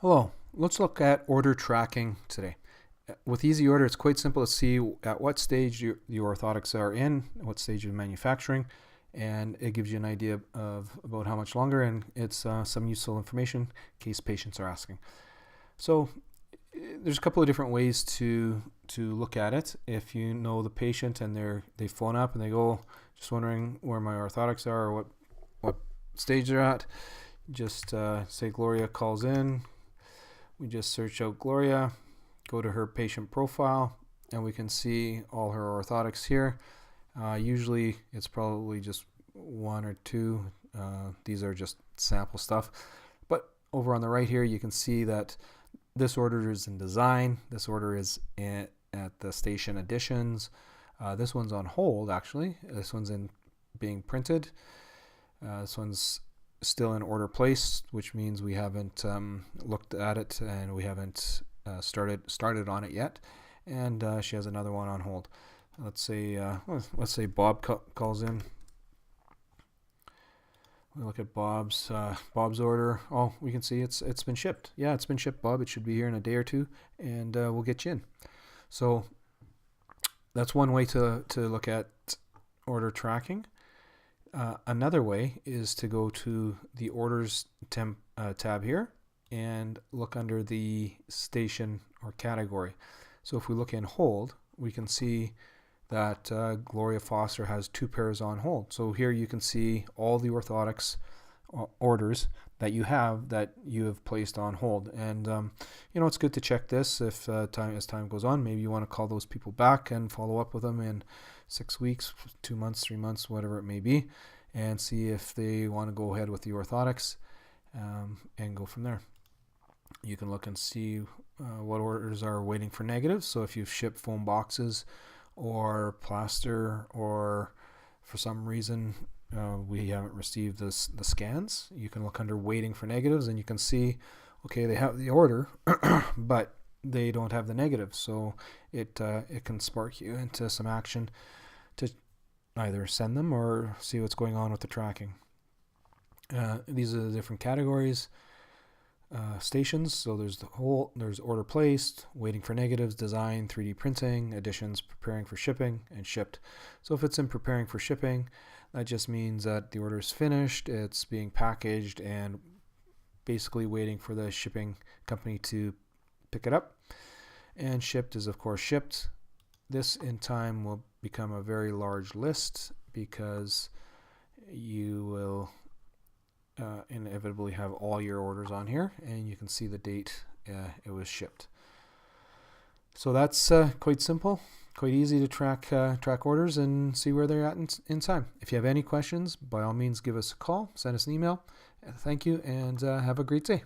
Hello, let's look at order tracking today. With Easy Order, it's quite simple to see at what stage your orthotics are in, what stage of manufacturing, and it gives you an idea of about how much longer, and it's some useful information in case patients are asking. So there's a couple of different ways to look at it. If you know the patient and they phone up and they go, just wondering where my orthotics are or what stage they're at, just say Gloria calls in. We just search out Gloria, go to her patient profile, and we can see all her orthotics here. Usually it's probably just one or two. These are just sample stuff. But over on the right here, you can see that this order is in design. This order is at the station additions. This one's on hold, actually. This one's in being printed. This one's still in order placed, which means we haven't looked at it and we haven't started on it yet. And she has another one on hold. Let's say Bob calls in. We look at Bob's order. Oh, we can see it's been shipped. Yeah, it's been shipped, Bob. It should be here in a day or two, and we'll get you in. So that's one way to look at order tracking. Another way is to go to the orders tab here and look under the station or category. So if we look in hold, we can see that Gloria Foster has 2 pairs on hold. So here you can see all the orthotics orders that you have placed on hold. And it's good to check this if as time goes on. Maybe you want to call those people back and follow up with them in 6 weeks, 2 months, 3 months, whatever it may be, and see if they want to go ahead with the orthotics and go from there. You can look and see what orders are waiting for negatives. So if you've shipped foam boxes or plaster, or for some reason we haven't received the scans, you can look under waiting for negatives and you can see, okay, they have the order, but they don't have the negative. So it can spark you into some action to either send them or see what's going on with the tracking. These are the different categories. Stations, so there's order placed, waiting for negatives, design, 3D printing, additions, preparing for shipping, and shipped. So if it's in preparing for shipping, that just means that the order is finished, it's being packaged, and basically waiting for the shipping company to pick it up. And shipped is of course shipped. This in time will become a very large list because you will inevitably have all your orders on here, and you can see the date it was shipped. So that's quite simple, quite easy to track orders and see where they're at in time. If you have any questions, by all means give us a call, send us an email. Thank you, and have a great day.